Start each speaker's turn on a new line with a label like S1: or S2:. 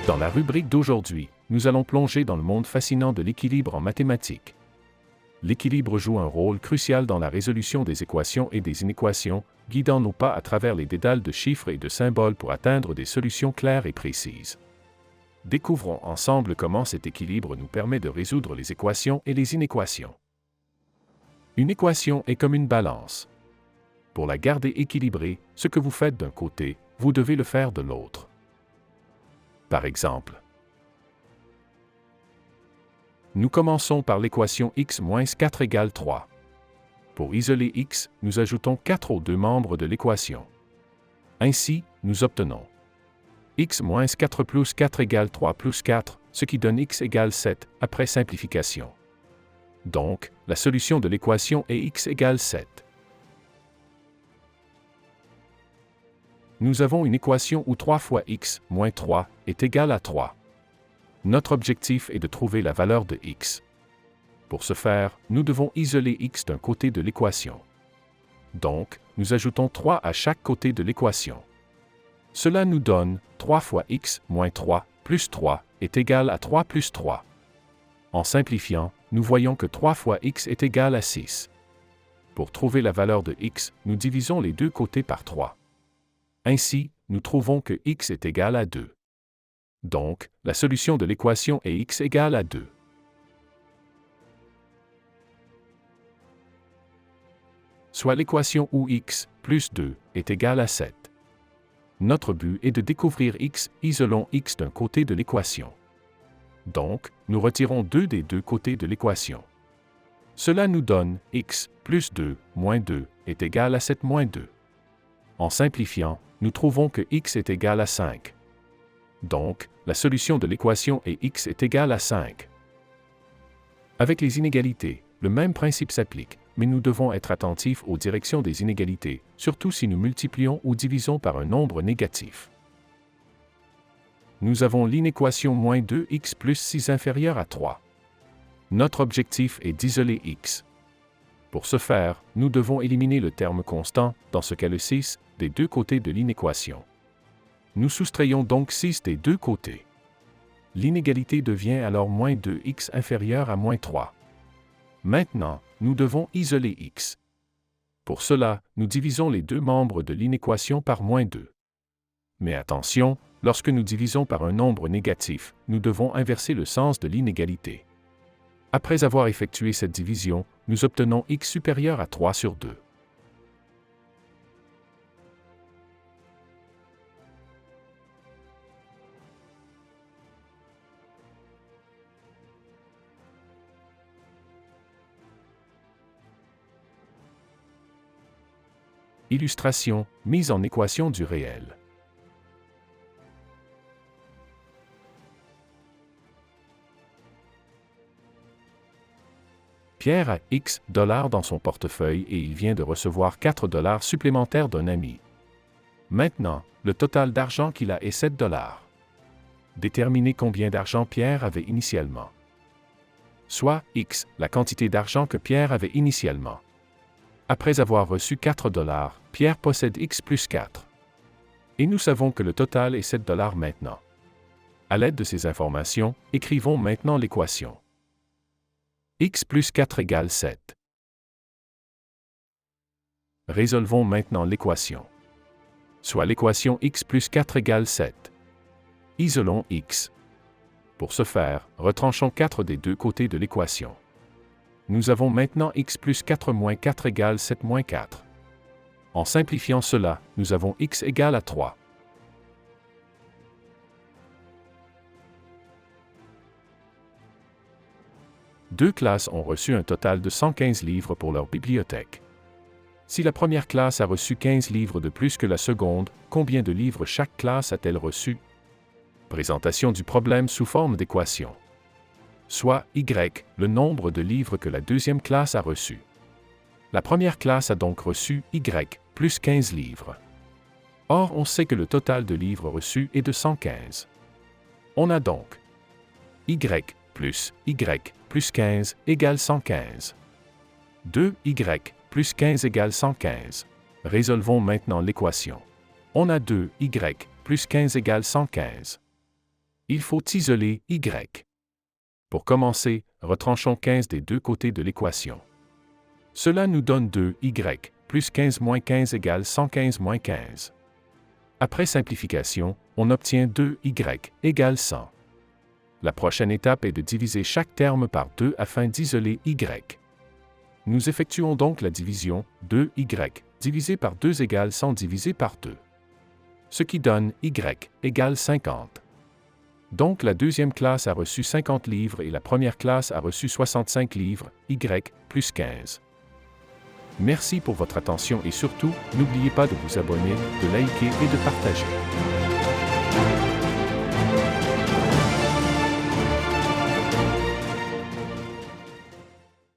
S1: Dans la rubrique d'aujourd'hui, nous allons plonger dans le monde fascinant de l'équilibre en mathématiques. L'équilibre joue un rôle crucial dans la résolution des équations et des inéquations, guidant nos pas à travers les dédales de chiffres et de symboles pour atteindre des solutions claires et précises. Découvrons ensemble comment cet équilibre nous permet de résoudre les équations et les inéquations. Une équation est comme une balance. Pour la garder équilibrée, ce que vous faites d'un côté, vous devez le faire de l'autre. Par exemple, nous commençons par l'équation x moins 4 égale 3. Pour isoler x, nous ajoutons 4 aux deux membres de l'équation. Ainsi, nous obtenons x moins 4 plus 4 égale 3 plus 4, ce qui donne x égale 7, après simplification. Donc, la solution de l'équation est x égale 7. Nous avons une équation où 3 fois x, moins 3, est égal à 3. Notre objectif est de trouver la valeur de x. Pour ce faire, nous devons isoler x d'un côté de l'équation. Donc, nous ajoutons 3 à chaque côté de l'équation. Cela nous donne 3 fois x, moins 3, plus 3, est égal à 3 plus 3. En simplifiant, nous voyons que 3 fois x est égal à 6. Pour trouver la valeur de x, nous divisons les deux côtés par 3. Ainsi, nous trouvons que x est égal à 2. Donc, la solution de l'équation est x égale à 2. Soit l'équation où x, plus 2, est égal à 7. Notre but est de découvrir x, isolons x d'un côté de l'équation. Donc, nous retirons 2 des deux côtés de l'équation. Cela nous donne x, plus 2, moins 2, est égal à 7 moins 2. En simplifiant, nous trouvons que x est égal à 5. Donc, la solution de l'équation est x est égal à 5. Avec les inégalités, le même principe s'applique, mais nous devons être attentifs aux directions des inégalités, surtout si nous multiplions ou divisons par un nombre négatif. Nous avons l'inéquation moins 2x plus 6 inférieur à 3. Notre objectif est d'isoler x. Pour ce faire, nous devons éliminer le terme constant, dans ce cas le 6, des deux côtés de l'inéquation. Nous soustrayons donc 6 des deux côtés. L'inégalité devient alors moins 2x inférieur à moins 3. Maintenant, nous devons isoler x. Pour cela, nous divisons les deux membres de l'inéquation par moins 2. Mais attention, lorsque nous divisons par un nombre négatif, nous devons inverser le sens de l'inégalité. Après avoir effectué cette division, nous obtenons x supérieur à 3 sur 2. Illustration, mise en équation du réel. Pierre a X $ dans son portefeuille et il vient de recevoir 4 $ supplémentaires d'un ami. Maintenant, le total d'argent qu'il a est 7 $. Déterminez combien d'argent Pierre avait initialement. Soit X, la quantité d'argent que Pierre avait initialement. Après avoir reçu 4 $, Pierre possède X plus 4. Et nous savons que le total est 7 $ maintenant. À l'aide de ces informations, écrivons maintenant l'équation. X plus 4 égale 7. Résolvons maintenant l'équation. Soit l'équation X plus 4 égale 7. Isolons X. Pour ce faire, retranchons 4 des deux côtés de l'équation. Nous avons maintenant x plus 4 moins 4 égale 7 moins 4. En simplifiant cela, nous avons x égale à 3. Deux classes ont reçu un total de 115 livres pour leur bibliothèque. Si la première classe a reçu 15 livres de plus que la seconde, combien de livres chaque classe a-t-elle reçu? Présentation du problème sous forme d'équation. Soit y, le nombre de livres que la deuxième classe a reçu. La première classe a donc reçu y plus 15 livres. Or, on sait que le total de livres reçus est de 115. On a donc y plus 15 égale 115. 2y plus 15 égale 115. Résolvons maintenant l'équation. On a 2y plus 15 égale 115. Il faut isoler y. Pour commencer, retranchons 15 des deux côtés de l'équation. Cela nous donne 2y, plus 15 moins 15 égale 115 moins 15. Après simplification, on obtient 2y égale 100. La prochaine étape est de diviser chaque terme par 2 afin d'isoler y. Nous effectuons donc la division 2y divisé par 2 égale 100 divisé par 2. Ce qui donne y égale 50. Donc la deuxième classe a reçu 50 livres et la première classe a reçu 65 livres, y plus 15. Merci pour votre attention et surtout, n'oubliez pas de vous abonner, de liker et de partager.